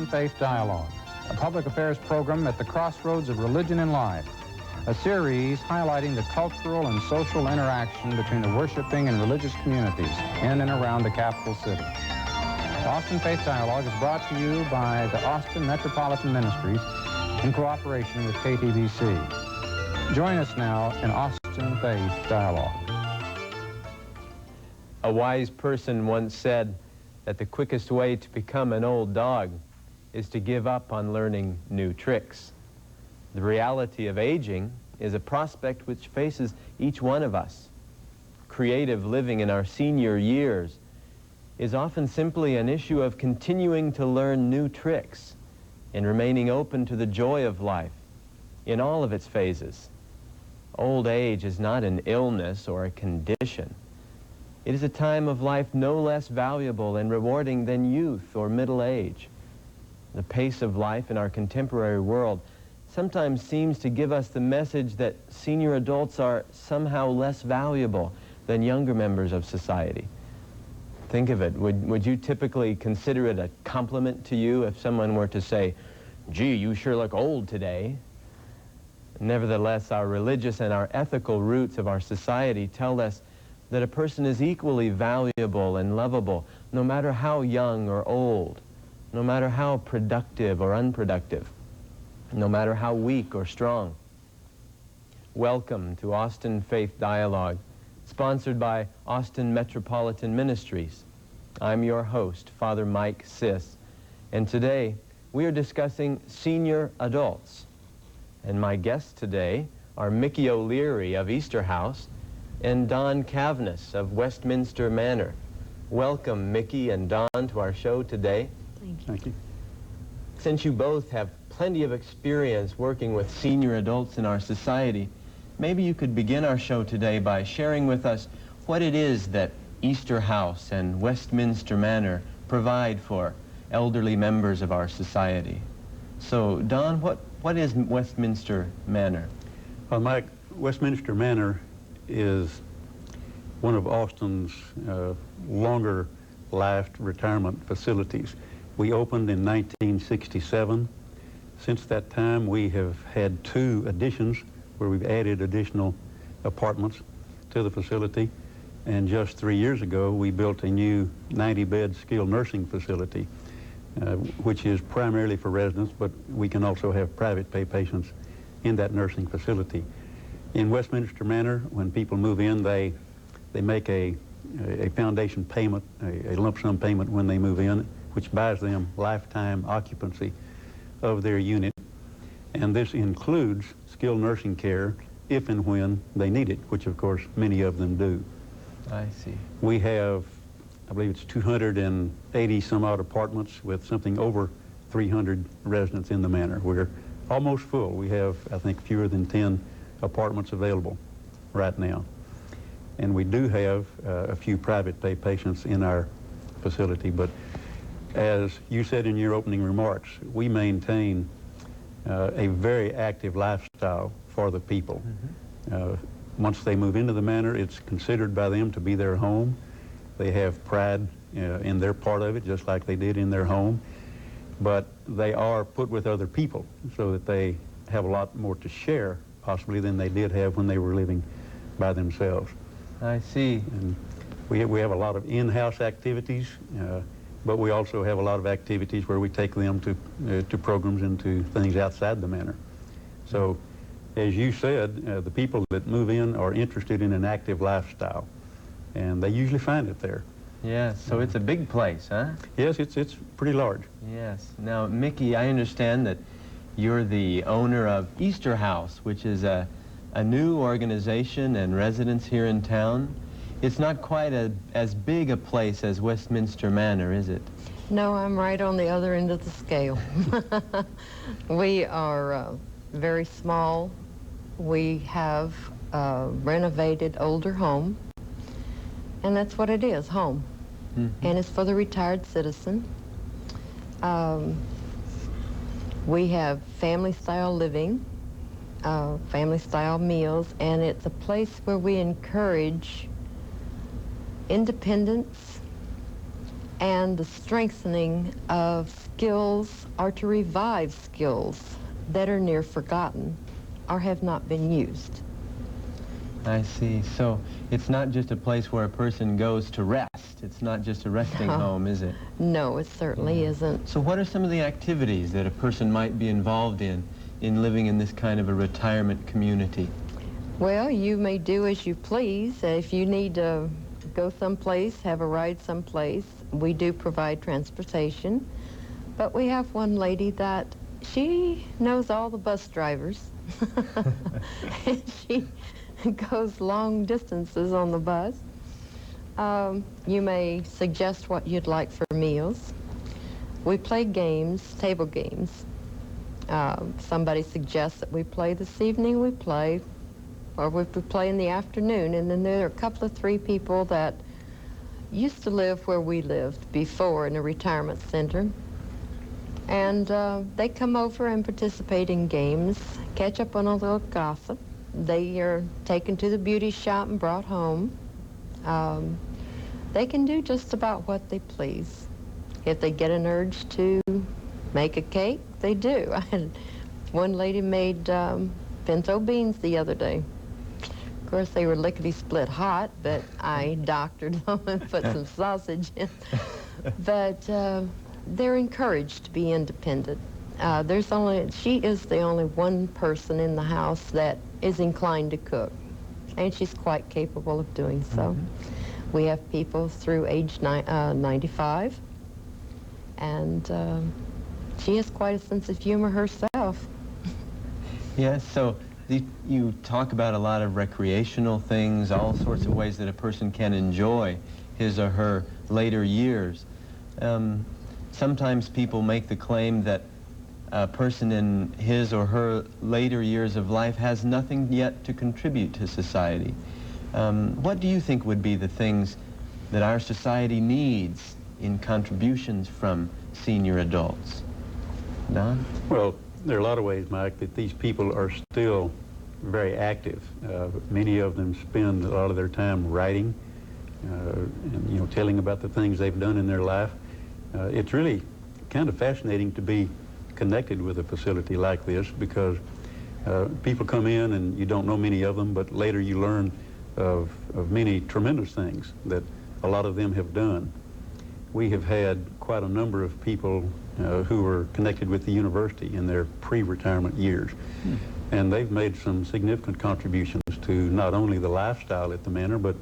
Austin Faith Dialogue, a public affairs program at the crossroads of religion and life, a series highlighting the cultural and social interaction between the worshiping and religious communities in and around the capital city. Austin Faith Dialogue is brought to you by the Austin Metropolitan Ministries in cooperation with KTVC. Join us now in Austin Faith Dialogue. A wise person once said that the quickest way to become an old dog is to give up on learning new tricks. The reality of aging is a prospect which faces each one of us. Creative living in our senior years is often simply an issue of continuing to learn new tricks and remaining open to the joy of life in all of its phases. Old age is not an illness or a condition. It is a time of life no less valuable and rewarding than youth or middle age. The pace of life in our contemporary world sometimes seems to give us the message that senior adults are somehow less valuable than younger members of society. Think of it. Would you typically consider it a compliment to you if someone were to say, "Gee, you sure look old today"? Nevertheless, our religious and our ethical roots of our society tell us that a person is equally valuable and lovable, no matter how young or old, no matter how productive or unproductive, no matter how weak or strong. Welcome to Austin Faith Dialogue, sponsored by Austin Metropolitan Ministries. I'm your host, Father Mike Siss, and today we are discussing senior adults. And my guests today are Mickey O'Leary of Easter House and Don Cavness of Westminster Manor. Welcome, Mickey and Don, to our show today. Thank you. Thank you. Since you both have plenty of experience working with senior adults in our society, maybe you could begin our show today by sharing with us what it is that Easter House and Westminster Manor provide for elderly members of our society. So, Don, what is Westminster Manor? Well, Mike, Westminster Manor is one of Austin's longer-lived retirement facilities. We opened in 1967. Since that time, we have had 2 additions where we've added additional apartments to the facility. And just 3 years ago, we built a new 90-bed skilled nursing facility, which is primarily for residents, but we can also have private pay patients in that nursing facility. In Westminster Manor, when people move in, they make a foundation payment, a lump sum payment when they move in, which buys them lifetime occupancy of their unit. And this includes skilled nursing care if and when they need it, which of course many of them do. I see. We have, I believe it's 280 some odd apartments with something over 300 residents in the manor. We're almost full. We have, I think, fewer than 10 apartments available right now. And we do have a few private pay patients in our facility, but as you said in your opening remarks, we maintain a very active lifestyle for the people. Once they move into the manor, it's considered by them to be their home. They have pride in their part of it, just like they did in their home, but they are put with other people so that they have a lot more to share possibly than they did have when they were living by themselves. I see. And we have a lot of in-house activities, but we also have a lot of activities where we take them to programs and to things outside the manor. So, as you said, the people that move in are interested in an active lifestyle, and they usually find it there. Yes, so it's a big place, huh? Yes, it's pretty large. Yes. Now, Mickey, I understand that you're the owner of Easter House, which is a new organization and residence here in town. It's not quite as big a place as Westminster Manor, is it? No, I'm right on the other end of the scale. We are very small. We have a renovated older home, and that's what it is, home. And it's for the retired citizen. We have family-style living, family-style meals, and it's a place where we encourage independence, and the strengthening of skills or to revive skills that are near forgotten or have not been used. I see. So it's not just a place where a person goes to rest. It's not just a resting No. home, is it? No, it certainly isn't. So what are some of the activities that a person might be involved in living in this kind of a retirement community? Well, you may do as you please. If you need to go someplace, have a ride someplace, we do provide transportation. But we have one lady that she knows all the bus drivers. And she goes long distances on the bus. You may suggest what you'd like for meals. We play games, table games. Somebody suggests that we play this evening, we play, or we play in the afternoon. And then there are a couple of 3 people that used to live where we lived before in a retirement center. And they come over and participate in games, catch up on a little gossip. They are taken to the beauty shop and brought home. They can do just about what they please. If they get an urge to make a cake, they do. I had one lady made pinto beans the other day. Of course, they were lickety-split hot, but I doctored them and put some sausage in. But they're encouraged to be independent. She is the only one person in the house that is inclined to cook, and she's quite capable of doing so. Mm-hmm. We have people through age 95, and she has quite a sense of humor herself. Yes, so you talk about a lot of recreational things, all sorts of ways that a person can enjoy his or her later years. Sometimes people make the claim that a person in his or her later years of life has nothing yet to contribute to society. What do you think would be the things that our society needs in contributions from senior adults? Don? Well, there are a lot of ways, Mike, that these people are still very active. Many of them spend a lot of their time writing, and, telling about the things they've done in their life. It's really kind of fascinating to be connected with a facility like this, because people come in and you don't know many of them, but later you learn of many tremendous things that a lot of them have done. We have had quite a number of people who were connected with the university in their pre-retirement years. And they've made some significant contributions to not only the lifestyle at the Manor, but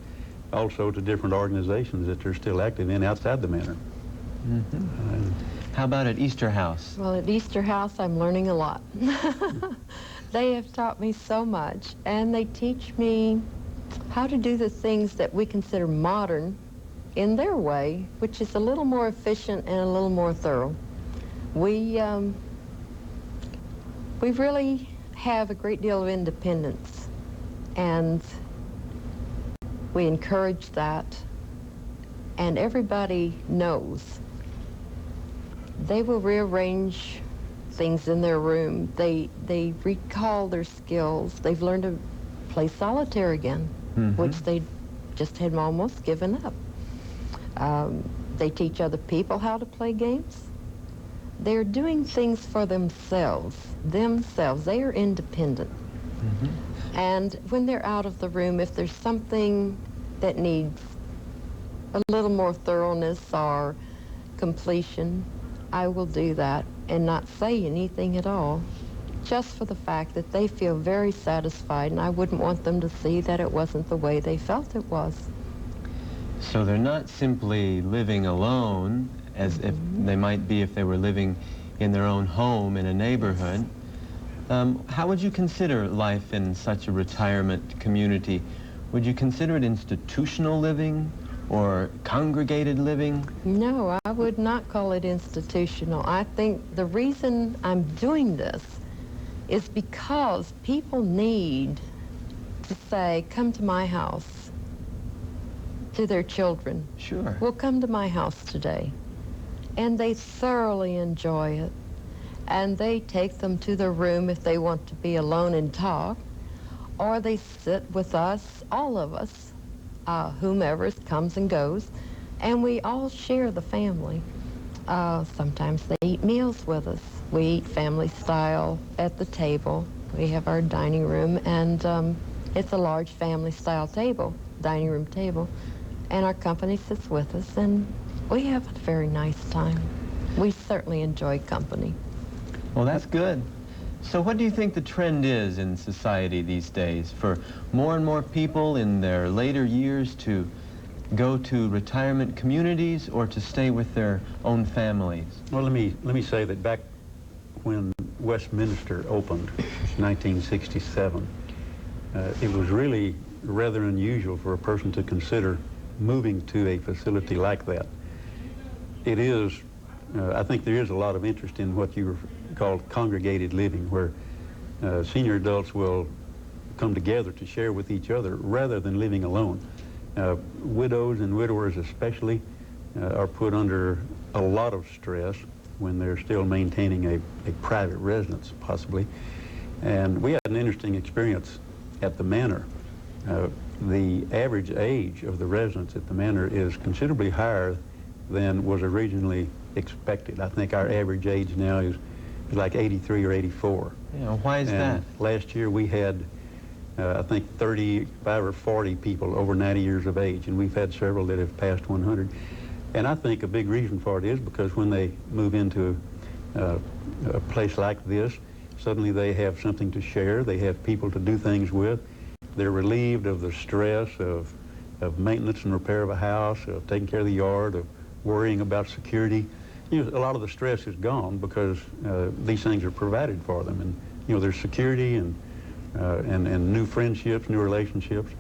also to different organizations that they're still active in outside the Manor. Mm-hmm. How about at Easter House? Well, at Easter House, I'm learning a lot. They have taught me so much, and they teach me how to do the things that we consider modern in their way, which is a little more efficient and a little more thorough. We really have a great deal of independence, and we encourage that, and everybody knows. They will rearrange things in their room. They recall their skills. They've learned to play solitaire again, which they just had almost given up. They teach other people how to play games. They're doing things for themselves. They are independent. And when they're out of the room, if there's something that needs a little more thoroughness or completion, I will do that and not say anything at all, just for the fact that they feel very satisfied, and I wouldn't want them to see that it wasn't the way they felt it was. So they're not simply living alone, as if they might be if they were living in their own home in a neighborhood. How would you consider life in such a retirement community? Would you consider it institutional living or congregated living? No, I would not call it institutional. I think the reason I'm doing this is because people need to say, come to my house, to their children. Sure. Well, come to my house today. And they thoroughly enjoy it. And they take them to their room if they want to be alone and talk, or they sit with us, all of us, whomever comes and goes, And we all share the family. Sometimes they eat meals with us. We eat family style at the table. We have our dining room, and it's a large family style table, dining room table. And our company sits with us, and we have a very nice time. We certainly enjoy company. Well, that's good. So what do you think the trend is in society these days for more and more people in their later years to go to retirement communities or to stay with their own families? Well, let me say that back when Westminster opened, 1967, it was really rather unusual for a person to consider moving to a facility like that. It is, I think there is a lot of interest in what you called congregated living, where senior adults will come together to share with each other rather than living alone. Widows and widowers especially are put under a lot of stress when they're still maintaining a private residence, possibly. And we had an interesting experience at the Manor. The average age of the residents at the Manor is considerably higher than was originally expected. I think our average age now is like 83 or 84. Yeah, why is that? Last year we had, I think, 35 or 40 people over 90 years of age, and we've had several that have passed 100. And I think a big reason for it is because when they move into a place like this, suddenly they have something to share, they have people to do things with, they're relieved of the stress of maintenance and repair of a house, of taking care of the yard, of worrying about security. You know, a lot of the stress is gone because these things are provided for them, and you know, there's security and new friendships, new relationships,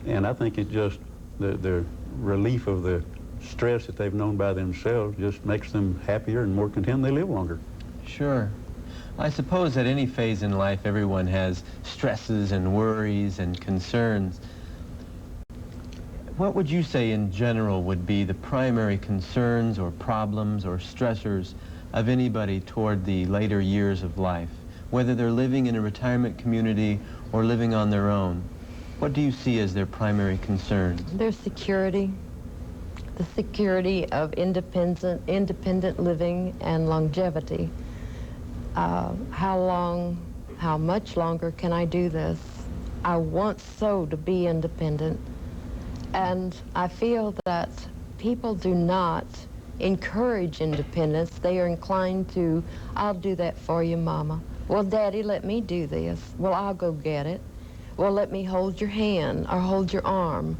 and I think it just the relief of the stress that they've known by themselves just makes them happier and more content. They live longer. Sure. I suppose at any phase in life everyone has stresses and worries and concerns. What would you say in general would be the primary concerns or problems or stressors of anybody toward the later years of life, whether they're living in a retirement community or living on their own? What do you see as their primary concerns? Their security, the security of independent living and longevity. How much longer can I do this? I want so to be independent. And I feel that people do not encourage independence. They are inclined to, I'll do that for you, Mama. Well, Daddy, let me do this. Well, I'll go get it. Well, let me hold your hand or hold your arm.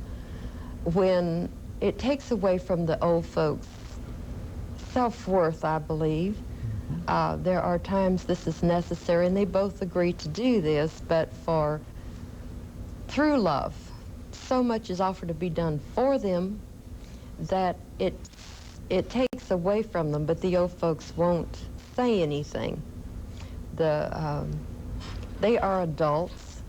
When it takes away from the old folks' self-worth, I believe. There are times this is necessary, and they both agree to do this, but through love, so much is offered to be done for them that it takes away from them, but the old folks won't say anything. They are adults.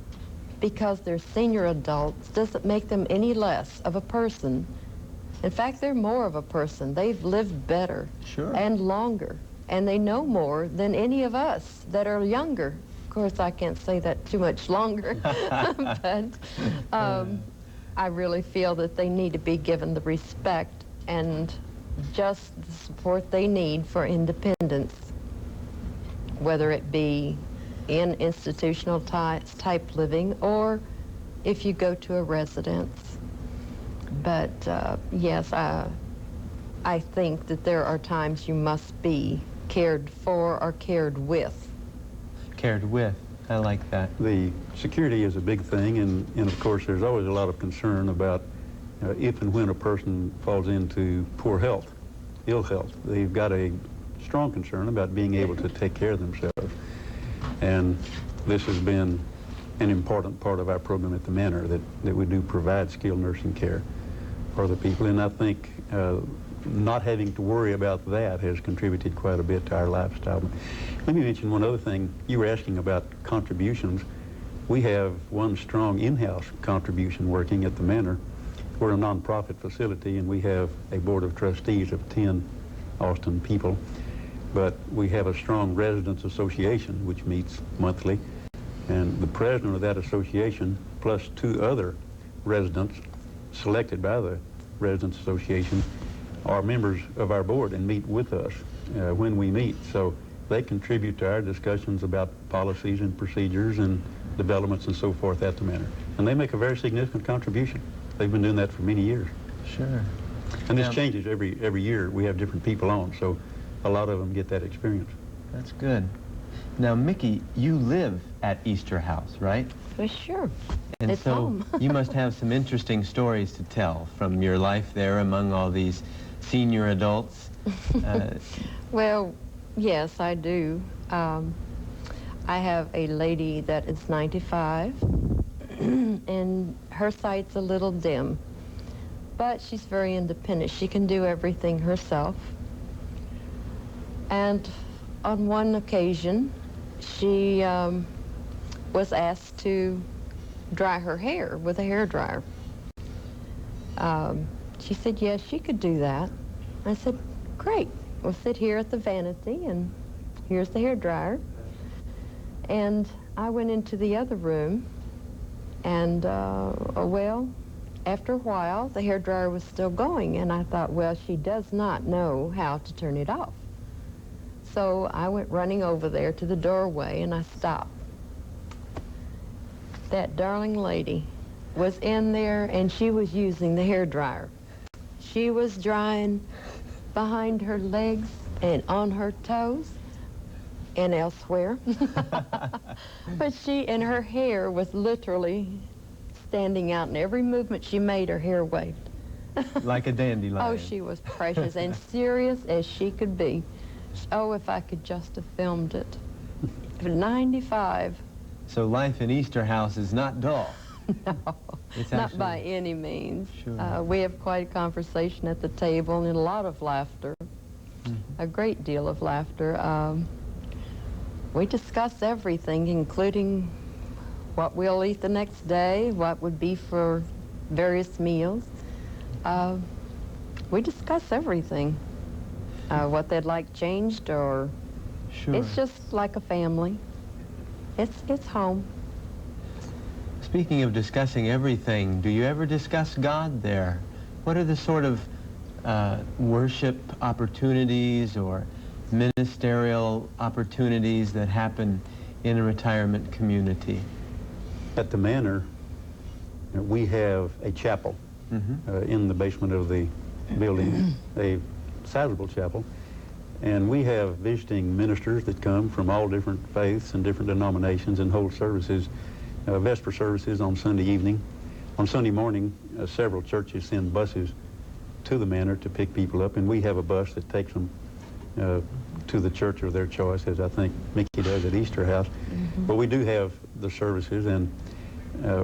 Because they're senior adults doesn't make them any less of a person. In fact, they're more of a person. They've lived better and longer, and they know more than any of us that are younger. Of course, I can't say that too much longer, but I really feel that they need to be given the respect and just the support they need for independence, whether it be in institutional type living or if you go to a residence. But yes, I think that there are times you must be cared for or cared with. Cared with. I like that. The security is a big thing, and of course there's always a lot of concern about if and when a person falls into poor health, ill health. They've got a strong concern about being able to take care of themselves. And this has been an important part of our program at the Manor, that we do provide skilled nursing care for the people. And I think not having to worry about that has contributed quite a bit to our lifestyle. Let me mention one other thing. You were asking about contributions. We have one strong in-house contribution working at the Manor. We're a nonprofit facility, and we have a board of trustees of 10 Austin people. But we have a strong residents association, which meets monthly. And the president of that association, plus 2 other residents selected by the residents association, are members of our board and meet with us when we meet. So they contribute to our discussions about policies and procedures and developments and so forth at the manor. And they make a very significant contribution. They've been doing that for many years. Sure. And this Now- changes every year. We have different people on, so a lot of them get that experience. That's good. Now, Mickey, you live at Easter House, right? Well, sure. And It's so home. you must have some interesting stories to tell from your life there among all these senior adults. Well, yes, I do. I have a lady that is 95, and her sight's a little dim, but she's very independent. She can do everything herself. And on one occasion, she was asked to dry her hair with a hairdryer. She said, yes, she could do that. I said, great. We'll sit here at the vanity, and here's the hairdryer. And I went into the other room, and, well, after a while, the hairdryer was still going, and I thought, well, she does not know how to turn it off. So I went running over there to the doorway, and I stopped. That darling lady was in there, and she was using the hairdryer. She was drying behind her legs and on her toes and elsewhere. But her hair was literally standing out, and every movement she made, her hair waved. Like a dandelion. Oh, she was precious and serious as she could be. Oh, if I could just have filmed it. 95. So life in Easter House is not dull. No, It's not actually- by any means. Sure. We have quite a conversation at the table and a lot of laughter, a great deal of laughter. We discuss everything, including what we'll eat the next day, what would be for various meals. We discuss everything, what they'd like changed, or Sure. it's just like a family. It's home. Speaking of discussing everything, do you ever discuss God there? What are the sort of worship opportunities or ministerial opportunities that happen in a retirement community? At the manor, we have a chapel in the basement of the building, a sizable chapel. And we have visiting ministers that come from all different faiths and different denominations and hold services, vesper services on Sunday evening. On Sunday morning, several churches send buses to the manor to pick people up, and we have a bus that takes them to the church of their choice, as I think Mickey does at Easter House. But we do have the services, and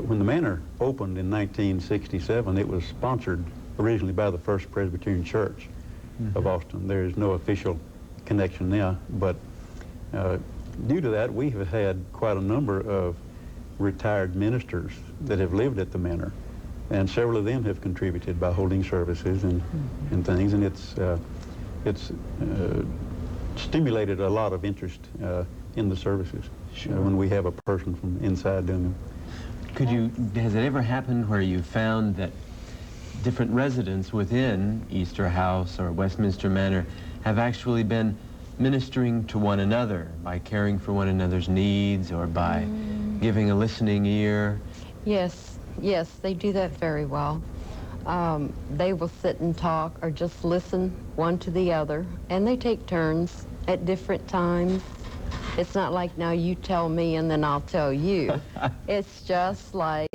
when the manor opened in 1967, it was sponsored originally by the First Presbyterian Church of Austin. There is no official connection now, but due to that, we have had quite a number of retired ministers that have lived at the manor, and several of them have contributed by holding services and things, and it's stimulated a lot of interest in the services when we have a person from inside doing them. Has it ever happened where you found that different residents within Easter House or Westminster Manor have actually been ministering to one another by caring for one another's needs or by giving a listening ear? Yes, they do that very well. They will sit and talk or just listen one to the other, and they take turns at different times. It's not like, now you tell me and then I'll tell you. It's just like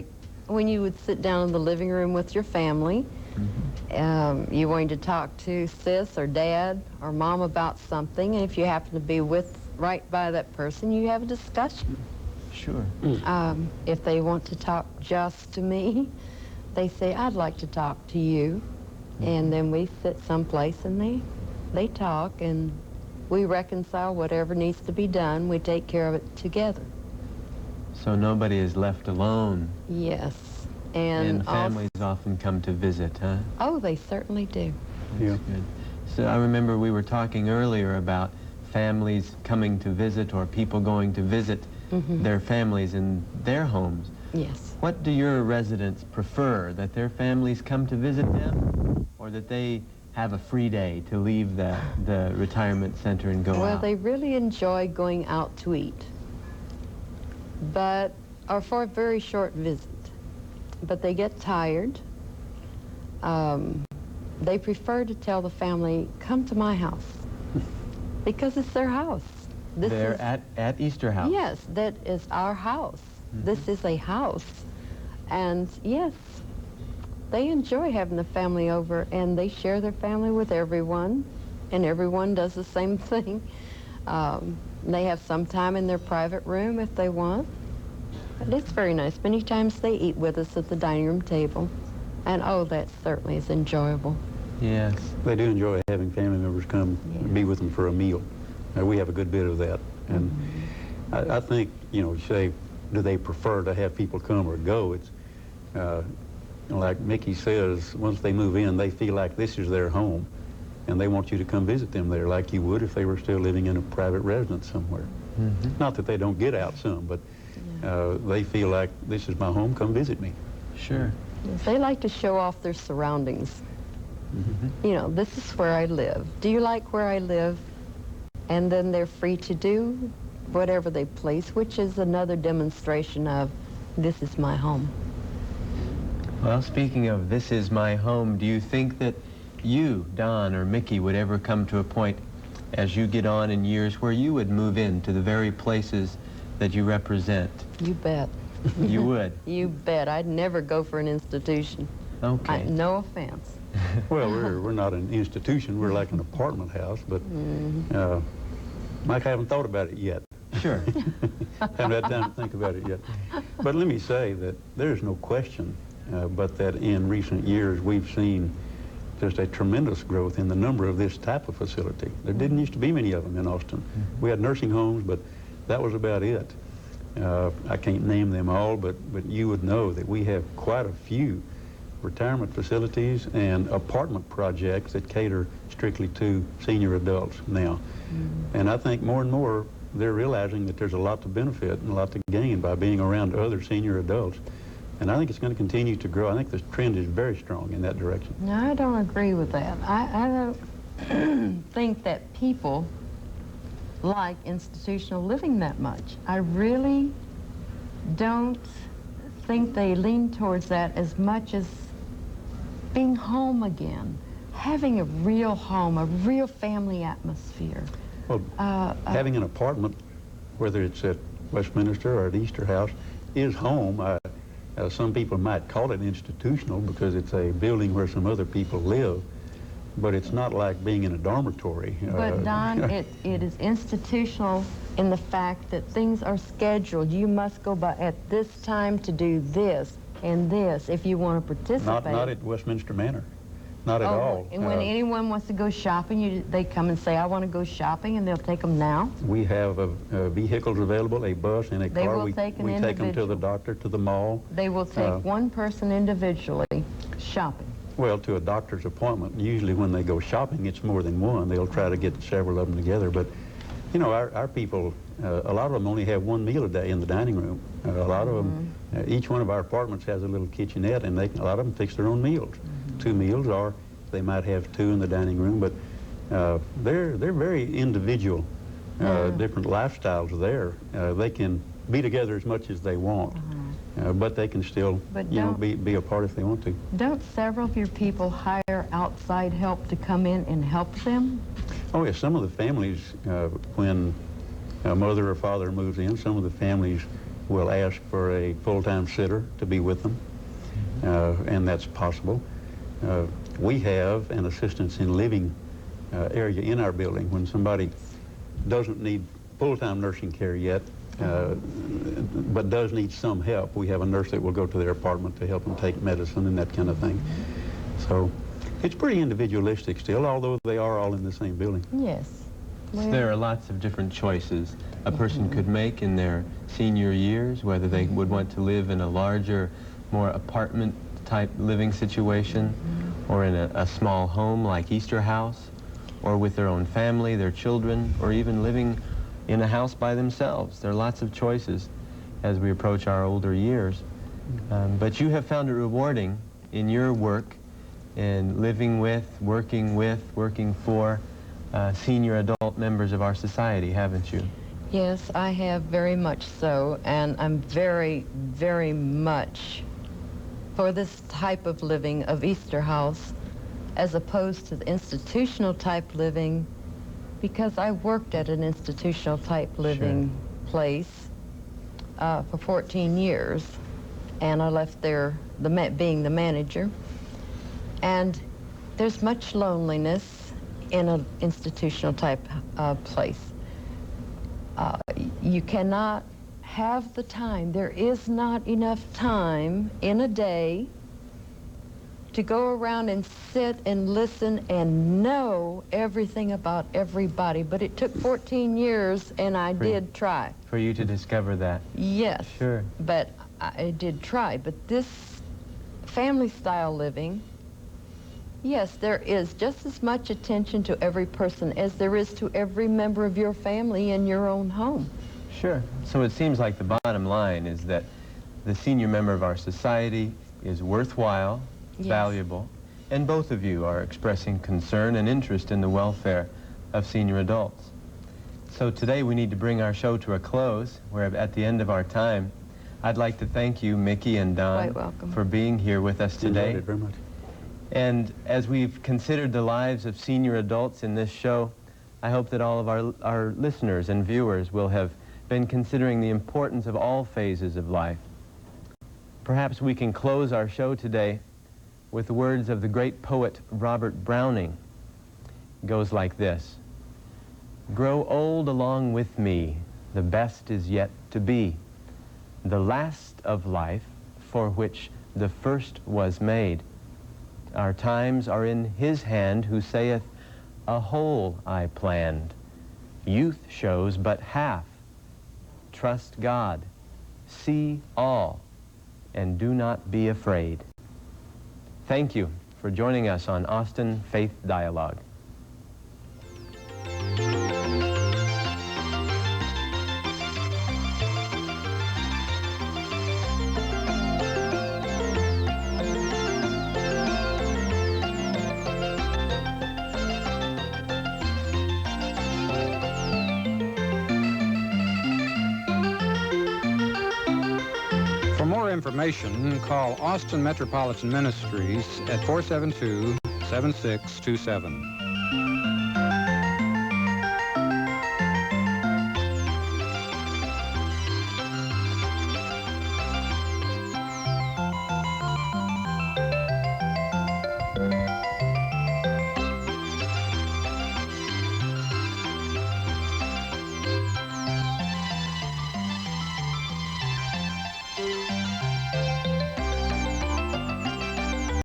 when you would sit down in the living room with your family. You're going to talk to sis or dad or mom about something, and if you happen to be right by that person, you have a discussion. Sure. If they want to talk just to me, they say, I'd like to talk to you. And then we sit someplace and they talk, and we reconcile whatever needs to be done. We take care of it together. So nobody is left alone. Yes. And families often come to visit, huh? Oh, they certainly do. Yeah. Good. So I remember we were talking earlier about families coming to visit or people going to visit their families in their homes. Yes. What do your residents prefer, that their families come to visit them or that they have a free day to leave the retirement center and go Well, out? they really enjoy going out to eat, or for a very short visit. But they get tired. They prefer to tell the family, come to my house, because it's their house. They're at Easter House? Yes, that is our house. This is a house. And yes, they enjoy having the family over, and they share their family with everyone, and everyone does the same thing. They have some time in their private room if they want. But it's very nice. Many times they eat with us at the dining room table. And oh, that certainly is enjoyable. Yes. They do enjoy having family members come and be with them for a meal. We have a good bit of that. And I think, you know, say, do they prefer to have people come or go? It's like Mickey says, once they move in, they feel like this is their home, and they want you to come visit them there like you would if they were still living in a private residence somewhere. Not that they don't get out some, but they feel like this is my home, come visit me. Sure. Yes, they like to show off their surroundings. You know, this is where I live. Do you like where I live? And then they're free to do whatever they please, which is another demonstration of this is my home. Well, speaking of this is my home, do you think that you, Don, or Mickey would ever come to a point as you get on in years where you would move into the very places that you represent? You bet. You would? You bet. I'd never go for an institution. Okay. No offense. Well, we're not an institution. We're like an apartment house, but Mike, I haven't thought about it yet. Sure. Haven't had time to think about it yet. But let me say that there's no question but that in recent years we've seen just a tremendous growth in the number of this type of facility. There didn't used to be many of them in Austin. We had nursing homes, but that was about it. I can't name them all, but you would know that we have quite a few retirement facilities and apartment projects that cater strictly to senior adults now. And I think more and more they're realizing that there's a lot to benefit and a lot to gain by being around other senior adults. And I think it's going to continue to grow. I think the trend is very strong in that direction. No, I don't agree with that. I don't think that people like institutional living that much. I really don't think they lean towards that as much as being home again, having a real home, a real family atmosphere. Well, having an apartment, whether it's at Westminster or at Easter House, is home. Some people might call it institutional because it's a building where some other people live, but it's not like being in a dormitory. But Don, it is institutional in the fact that things are scheduled. You must go by at this time to do this and this if you want to participate. Not at Westminster Manor. Not at all. And when anyone wants to go shopping, they come and say, I want to go shopping, and they'll take them now? We have vehicles available, a bus and a car. They will take an we take them to individual. the doctor, to the mall. They will take one person individually shopping. Well, to a doctor's appointment. Usually when they go shopping, it's more than one. They'll try to get several of them together. But, you know, our people, a lot of them only have one meal a day in the dining room. A lot of them, each one of our apartments has a little kitchenette, and a lot of them fix their own meals. 2 meals, or they might have 2 in the dining room. But they're very individual, different lifestyles there. They can be together as much as they want. But they can still, be a part if they want to. Don't several of your people hire outside help to come in and help them? Oh, yes. Some of the families, when a mother or father moves in, some of the families will ask for a full-time sitter to be with them, and that's possible. We have an assistance in living area in our building. When somebody doesn't need full-time nursing care yet, but does need some help, we have a nurse that will go to their apartment to help them take medicine and that kind of thing. So it's pretty individualistic still, although they are all in the same building. Yes. So there are lots of different choices a person could make in their senior years, whether they would want to live in a larger, more apartment-type living situation, or in a small home like Easter House, or with their own family, their children, or even living in a house by themselves. There are lots of choices as we approach our older years. But you have found it rewarding in your work in living with, working for senior adult members of our society, haven't you? Yes, I have very much so, and I'm very, very much for this type of living of Easter House as opposed to the institutional type living, because I worked at an institutional type living place for 14 years, and I left there being the manager. And there's much loneliness in an institutional type place. You cannot have the time. There is not enough time in a day to go around and sit and listen and know everything about everybody. But it took 14 years, and I did try. For you to discover that. Yes. Sure. But I did try. But this family-style living, yes, there is just as much attention to every person as there is to every member of your family in your own home. Sure. So it seems like the bottom line is that the senior member of our society is worthwhile, Yes. valuable, and both of you are expressing concern and interest in the welfare of senior adults. So today we need to bring our show to a close. We're at the end of our time. I'd like to thank you, Mickey and Don, Quite welcome. for being here with us today. Enjoyed it very much. And as we've considered the lives of senior adults in this show, I hope that all of our listeners and viewers will have been considering the importance of all phases of life. Perhaps we can close our show today with the words of the great poet Robert Browning. It goes like this: "Grow old along with me, the best is yet to be, the last of life for which the first was made. Our times are in his hand who saith, a whole I planned. Youth shows but half. Trust God, see all, and do not be afraid." Thank you for joining us on Austin Faith Dialogue. For more information, call Austin Metropolitan Ministries at 472-7627.